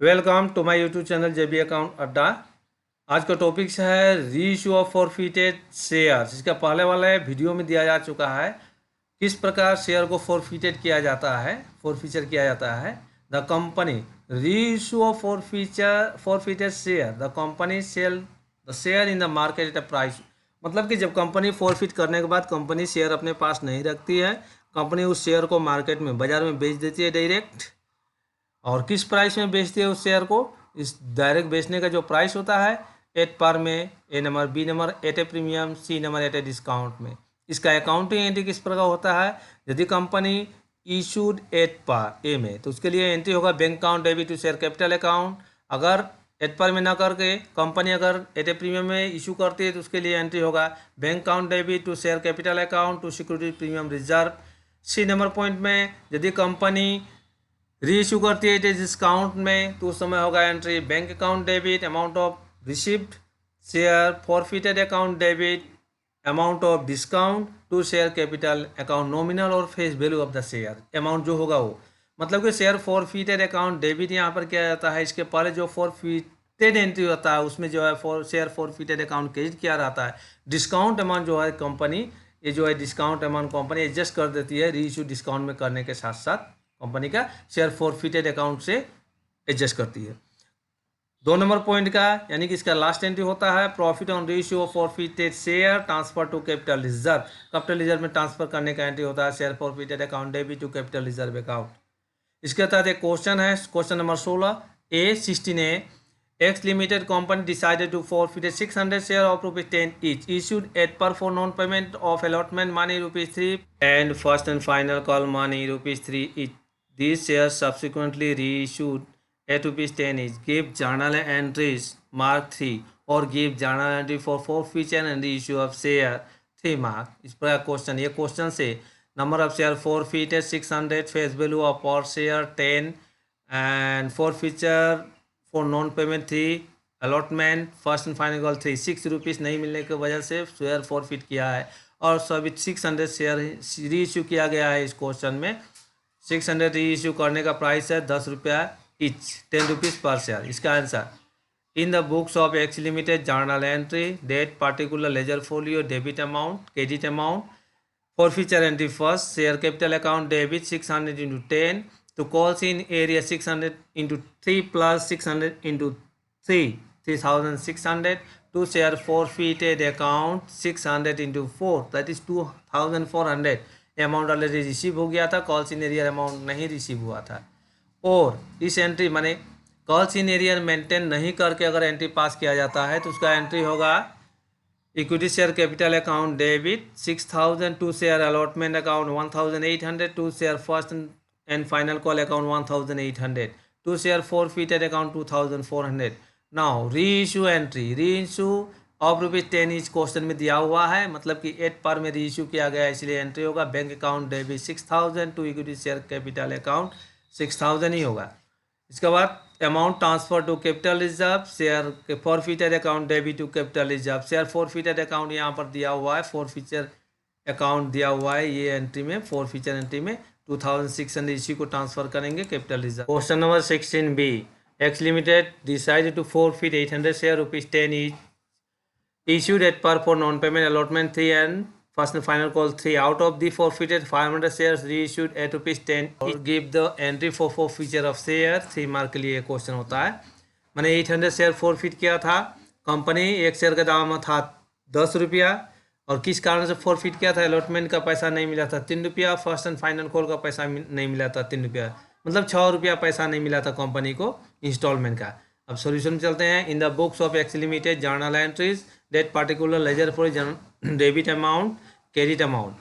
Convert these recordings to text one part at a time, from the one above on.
Welcome to my YouTube channel JB account Adda. आज का topic है री इशू ऑफ फॉरफिटेड शेयर्स। इसका पहले वाले वीडियो में दिया जा चुका है किस प्रकार शेयर को फॉरफिटेड किया जाता है, फॉरफीचर किया जाता है। The company reissue of forfeited share, the company sell the share in the market at a price. मतलब कि जब कंपनी फॉरफिट करने के बाद कंपनी शेयर अपने पास नहीं रखती है, कंपनी उस शेयर को मार्केट में बाजार में बेच देती है डायरेक्ट। और किस प्राइस में बेचती है उस शेयर को? इस डायरेक्ट बेचने का जो प्राइस होता है, एट पर में, A number, B number at a premium, C number at a discount में। इसका अकाउंटिंग एंट्री किस प्रकार होता है? यदि कंपनी इशूड एट पर ए में, तो उसके लिए एंट्री होगा bank account debit to share capital account. अगर एट पर में ना करके कंपनी अगर एट ए प्रीमियम में इशू करती है तो उसके लिए एंट्री होगा bank account debit to share capital account to security premium reserve. C number point में यदि कंपनी री इशू करती है डिस्काउंट में तो उस समय होगा entry bank account debit amount of receipt share, forfeited account debit amount of discount to share capital account nominal और face value of the share amount जो होगा वो। मतलब कि शेयर फॉरफिटेड अकाउंट डेबिट यहाँ पर किया जाता है। इसके पहले जो फॉरफिटेड एंट्री होता है उसमें जो है शेयर फॉरफिटेड अकाउंट क्रेडिट किया जाता है। डिस्काउंट अमाउंट जो है कंपनी, ये जो है डिस्काउंट अमाउंट कंपनी एडजस्ट कर देती है री इशू डिस्काउंट में करने के साथ साथ कंपनी का शेयर फॉरफिटेड अकाउंट से एडजस्ट करती है। 2 नंबर पॉइंट का यानी कि इसका लास्ट एंट्री होता है profit on ratio of forfeited share transfer to capital reserve. Capital reserve में ट्रांसफर करने का एंट्री होता है share forfeited account debit to capital reserve account. इसके तहत एक क्वेश्चन है, question number 16A16A। X Limited company decided to forfeit 600 share of ₹10 each, issued at par for non-payment of allotment money ₹3 and first and final call money ₹3 each. These shares subsequently reissued at ₹10 each. Give journal entries mark 3 or give journal entry for forfeiture and reissue of share 3 mark. इस पर question, ये question से number of share forfeited 600, face value of per share 10 and forfeiture for non payment 3, allotment first and final call 3, ₹6 नहीं मिलने की वजह से share forfeit किया है और सभी 600 शेयर री इशू किया गया है। इस क्वेश्चन में 600 री इशू करने का प्राइस है ₹10 ईच, ₹10 पर शेयर। इसका answer in the books of X limited journal entry date particular ledger folio debit amount credit amount forfeiture entry first share capital account debit 600 into 10 to calls in area 600 into 3 plus 600 into 3 3600 to share forfeited account 600 into 4 that is 2400 amount already receive हो गया था, calls in arrear amount नहीं receive हुआ था। और इस entry माने calls in arrear maintain नहीं करके अगर एंट्री पास किया जाता है तो उसका एंट्री होगा equity share capital account debit 6000 to share allotment account 1800 to share first and final call account 1800 to share forfeited account 2400। Now reissue entry, reissue of ₹10 each question में दिया हुआ है, मतलब कि 8 पर में री इशू किया गया इसलिए एंट्री होगा bank account debit 6000 to equity share capital account 6000 ही होगा। इसके बाद amount transfer to capital reserve share के forfeited account debit to capital reserve. Share forfeited account यहाँ पर दिया हुआ है, फॉरफिचर अकाउंट दिया हुआ है ये एंट्री में, फॉरफिचर एंट्री में 2600 इसी को ट्रांसफर करेंगे capital reserve. Question number 16B X limited decided to forfeit 800 share ₹10 each, issued at par for non-payment allotment 3 and first and final call 3. Out of the forfeited 500 shares reissued at ₹10 each. Give the entry for forfeiture of share 3 mark के लिए question होता है। मैंने 800 share forfeit किया था, company एक share का दाम था ₹10 और किस कारण से फॉरफिट किया था? अलॉटमेंट का पैसा नहीं मिला था ₹3, फर्स्ट एंड फाइनल कॉल का पैसा नहीं मिला था ₹3, मतलब ₹6 पैसा नहीं मिला था कंपनी को इंस्टॉलमेंट का। अब सॉल्यूशन में चलते हैं। In the books of X limited journal entries date particular ledger for debit amount credit amount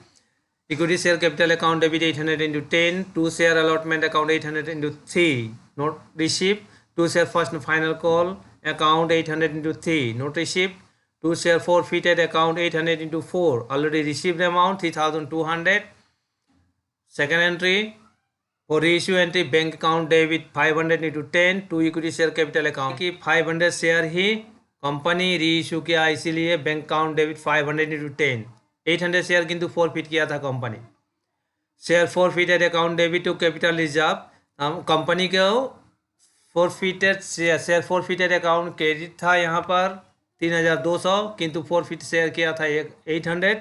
equity share capital account debit 800 into 10 to share allotment account 800 into 3 not receive to share first and final call account 800 into 3 not receive to share forfeited account 800 into 4 already received amount 3200। Second entry और reissue entry bank account debit 500 into 10 to equity share capital account की 500 share ही company reissue किया इसीलिए bank account debit 500 into 10। 800 share किंतु forfeit किया था company. Share forfeited account debit to capital reserve, company को forfeited share forfeited account credit था यहाँ पर 3,200, किंतु फोरफिट शेयर किया था 800,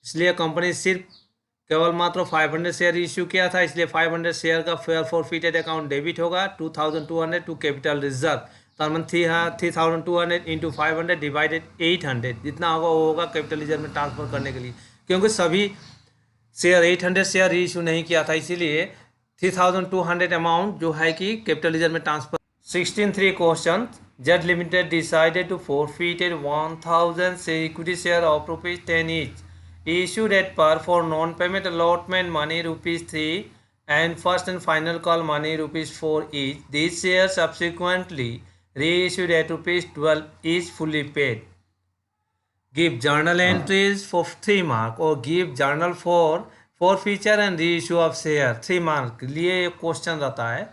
इसलिए कंपनी सिर्फ केवल मात्र 500 शेयर इश्यू किया था, इसलिए 500 शेयर का फेयर फोरफिटेड अकाउंट डेबिट होगा 2,200 टू कैपिटल रिजर्व। तो 3,200 इंटू 500 डिवाइडेड 800, जितना होगा वो होगा कैपिटल रिजर्व में ट्रांसफर करने के लिए, क्योंकि सभी शेयर 800 शेयर इशू नहीं किया था, इसीलिए 3,200 अमाउंट जो है कि कैपिटल रिजर्व में transfer. 16.3 question, Z limited decided to forfeited 1,000 से equity share of ₹10 each issued at par for non-payment allotment money ₹3 and first and final call money ₹4 each. These shares subsequently reissued at ₹12 each fully paid. Give journal entries for 3 mark or give journal for forfeiture and reissue of share 3 mark लिए question रहता है।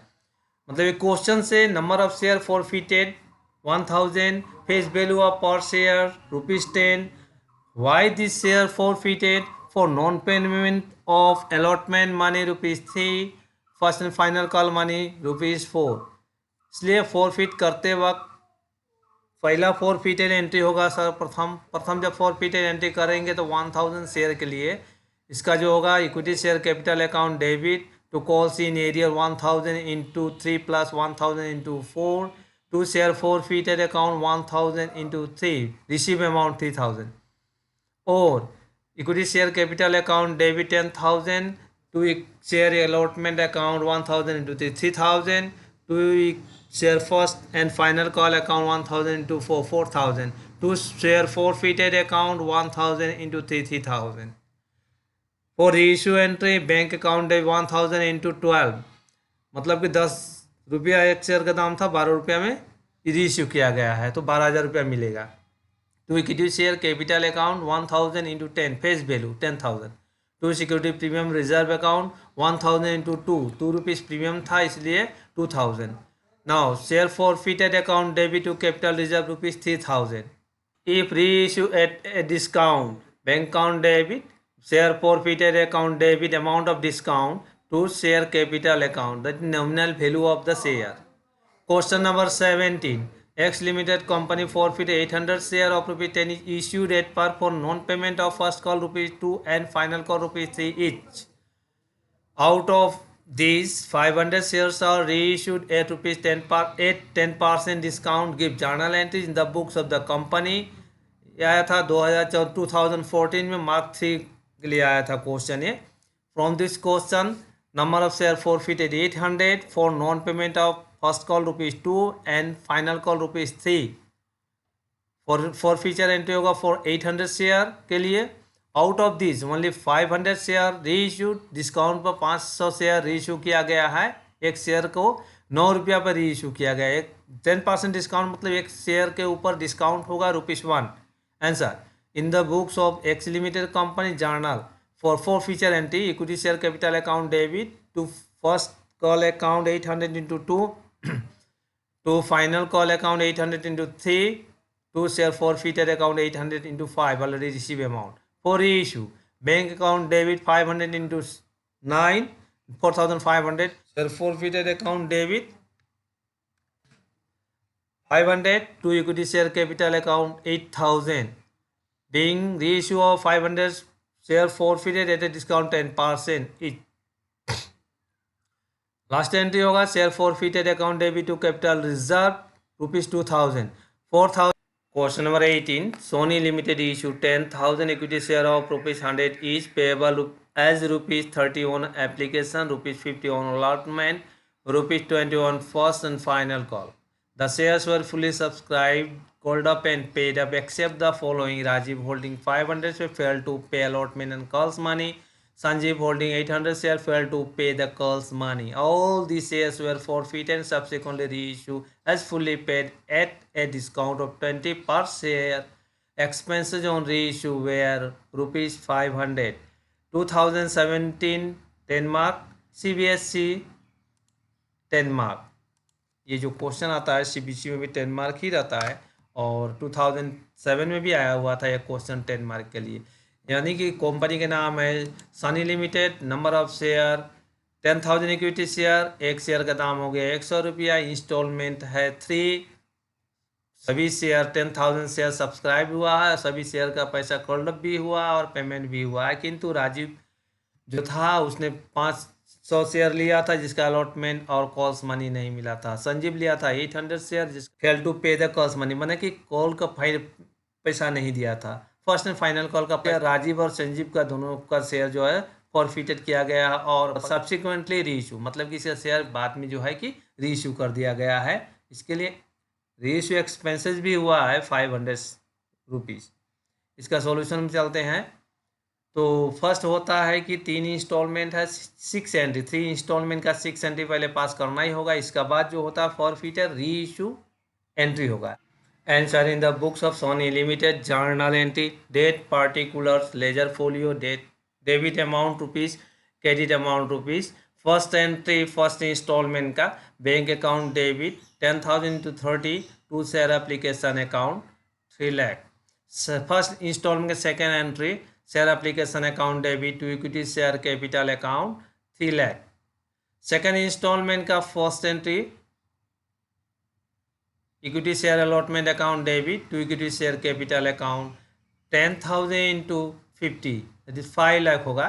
मतलब ये question से number of share forfeited 1,000, face value of पर share ₹10, why this share forfeited, for non payment of allotment money ₹3, first and final call money ₹4। इसलिए forfeit करते वक्त पहला फोरफिटेड एंट्री होगा सर, प्रथम जब फोरफिटेड एंट्री करेंगे तो 1,000 शेयर के लिए इसका जो होगा equity share capital account debit to calls in arrear 1,000 into 3 plus 1,000 into 4 to share forfeited account 1,000 into 3 receive amount 3,000, और equity share capital account debit 10,000 to share allotment account 1,000 into 3,000 to share first and final call account 1,000 into 4,000 to share forfeited account 1,000 into 3,000 for reissue entry bank account 1,000 into 12, मतलब कि 10 रुपया एक share का दाम था, 12 रुपया में रीइश्यू किया गया है तो 12,000 रुपया मिलेगा। To equity share capital account 1,000 into 10 face value 10,000 to security premium reserve account 1,000 into 2 rupees premium था इसलिए 2,000। Now, share forfeited account debit to capital reserve ₹3,000. If reissue at a discount, bank account debit, share forfeited account debit amount of discount to share capital account, that nominal value of the share. Question number 17. X Limited company forfeit 800 share of ₹10 issued at par for non-payment of first call ₹2 and final call ₹3 each. Out of these 500 shares are reissued at ₹10% discount. Give journal entries in the books of the company. आया था 2014 में mark 3 के लिए आया था question ये। From this question number of share forfeited 800 for non payment of first call ₹2 and final call ₹3। For feature entry होगा for 800 share के लिए। Out of this only 500 share reissued, discount पर 500 शेयर रीइश्यू किया गया है, एक share को 9 रुपया पर रीइश्यू किया गया है। 10% डिस्काउंट मतलब एक शेयर के ऊपर डिस्काउंट होगा ₹1। Answer in the books of X limited company journal forfeiture entry equity share capital account debit to first call account 800 into 2 to final call account 800 into 3 to share forfeited account 800 into 5 already receive amount. For reissue, bank account debit 500 into 9, 4,500. Share forfeited account debit 500 to equity share capital account 8,000. Being reissue of 500 share forfeited at a discount 10% each. Last entry होगा share forfeited account debit to capital reserve ₹2,000. 4,000. Question number 18. Sony Limited issued 10,000 equity share of ₹100 each payable as ₹30 on application, ₹50 on allotment, ₹20 on first and final call. The shares were fully subscribed, called up and paid up except the following. Rajiv holding 500 failed to pay allotment and calls money. Sanjeev holding 800 share failed to pay the calls money. All these shares were forfeited and subsequently reissued as fully paid at a discount of 20 per share. Expenses on reissue were ₹500. 2017 10 mark, CBSE 10 mark. ये जो question आता है CBSE में भी 10 mark ही रहता है और 2007 में भी आया हुआ था ये क्वेश्चन 10 मार्क के लिए। यानी कि कंपनी के नाम है Sunny limited, number of share 10,000 equity share, एक शेयर का दाम हो गया 100 रुपया, इंस्टॉलमेंट है 3, सभी शेयर 10,000 शेयर सब्सक्राइब हुआ है, सभी शेयर का पैसा कॉल्ड अप भी हुआ और पेमेंट भी हुआ है, किंतु राजीव जो था उसने 500 शेयर लिया था जिसका अलॉटमेंट और कॉल्स मनी नहीं मिला था। संजीव लिया था 800 शेयर जिसका फेल टू पे द कॉल्स मनी, माने कि कॉल का पैसा नहीं दिया था। फर्स्ट एंड फाइनल कॉल का पैसा राजीव और संजीव का दोनों का शेयर जो है फॉरफिटेड किया गया है और सब्सिक्वेंटली रीइश्यू, मतलब कि इसका शेयर बाद में जो है कि रीइश्यू कर दिया गया है। इसके लिए रीइश्यू एक्सपेंसेस भी हुआ है 500 रुपीज़। इसका सॉल्यूशन में चलते हैं। तो फर्स्ट होता है कि 3 इंस्टॉलमेंट है 6 एंट्री, 3 इंस्टॉलमेंट का 6 एंट्री पहले पास करना ही होगा। इसका बाद जो होता है फॉरफिटेड री इशू एंट्री होगा। Answer in the books of Sony limited journal entry, date particulars, ledger folio, debit amount rupees, credit amount rupees. First entry first instalment का bank account debit 10,000 to 30 to share application account 3 lakh. First instalment का second entry share application account debit to equity share capital account 3 lakh. Second instalment का first entry equity share allotment account debit to equity share capital account 10,000 into 50 that is 5 lakh होगा।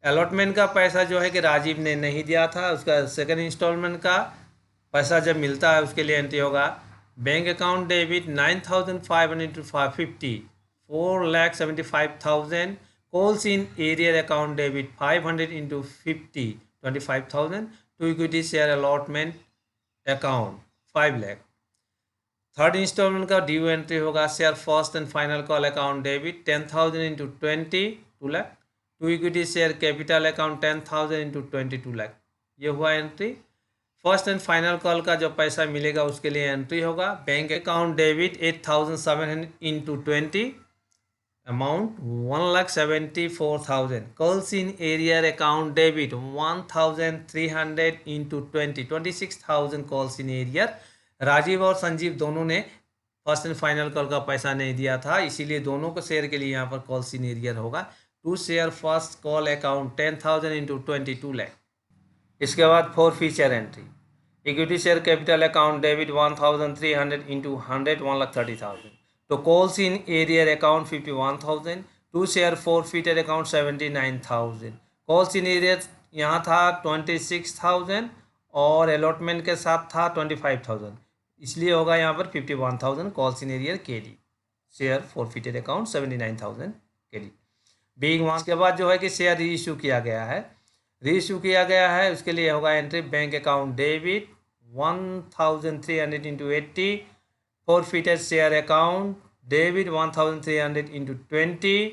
Allotment का पैसा जो है कि राजीव ने नहीं दिया था, उसका सेकेंड इंस्टॉलमेंट का पैसा जब मिलता है उसके लिए एंट्री होगा bank account debit 9,500 into 550 4,75,000। Calls in arrear account debit 500 into 50 25,000 to equity share allotment account 5 lakh. Third installment का ड्यू एंट्री होगा share first and final call account debit 10,000 into 20 2 lakh to equity share capital account 10,000 into 22 lakh. ये हुआ entry. First and final call का जो पैसा मिलेगा उसके लिए एंट्री होगा bank account debit 8,700 into 20 amount 1,74,000। Calls in arrear account debit 1,300 into 20 26,000 calls in arrear. Rajeev और संजीव दोनों ने फर्स्ट एंड फाइनल कॉल का पैसा नहीं दिया था, इसीलिए दोनों को शेयर के लिए यहाँ पर कॉल्स इन एरियर होगा to share first call account 10,000 into 22 lakh. इसके बाद forfeiture entry equity share capital account debit 1,300 into 100 1,30,000 तो calls in arrear account 51,000 to share forfeited account 79,000। Calls in arrear यहाँ था 26,000 और अलॉटमेंट के साथ था 25,000, इसलिए होगा यहाँ पर 51,000 calls in arrear KD. Share forfeited account 79,000 KD. Big one के बाद जो है कि शेयर री इशू किया गया है, री इशू किया गया है उसके लिए होगा entry bank account debit 1,300 into 80 forfeited share account debit 1,300 into 20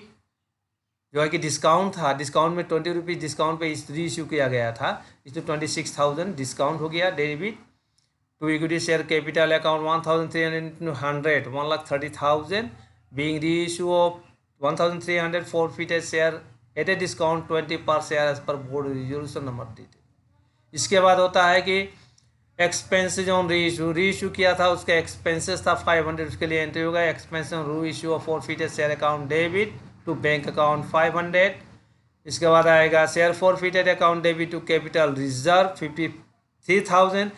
जो है कि डिस्काउंट था, डिस्काउंट में 20 रुपीज़ डिस्काउंट पे इस री इशू किया गया था, इसमें 26,000 डिस्काउंट हो गया debit to equity share capital account 1,300 into 100 1,30,000 being reissue of 1,300 forfeited share at a discount 20 per share as per board resolution number dated. इसके बाद होता है कि एक्सपेंसेज ऑन री इशू किया था उसका एक्सपेंसेस था 500, उसके लिए एंट्री होगा expenses on reissue of forfeited share account debit to bank account 500। इसके बाद आएगा share forfeited account debit to capital reserve 53,000,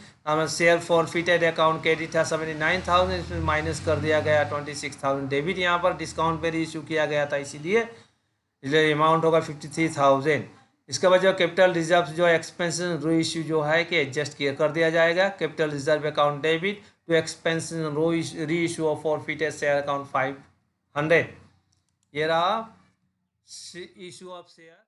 share forfeited account credit था 79,000, इसमें माइनस कर दिया गया 26,000 डेबिट, यहाँ पर डिस्काउंट पे री इशू किया गया था इसीलिए अमाउंट होगा 53,000। इसके बाद जो कैपिटल रिजर्व जो एक्सपेंशन रो इशू जो है कि एडजस्ट किया कर दिया जाएगा capital reserve account debit to एक्सपेंशन रो reissue of forfeited share account 500। ये रहा इशू ऑफ शेयर।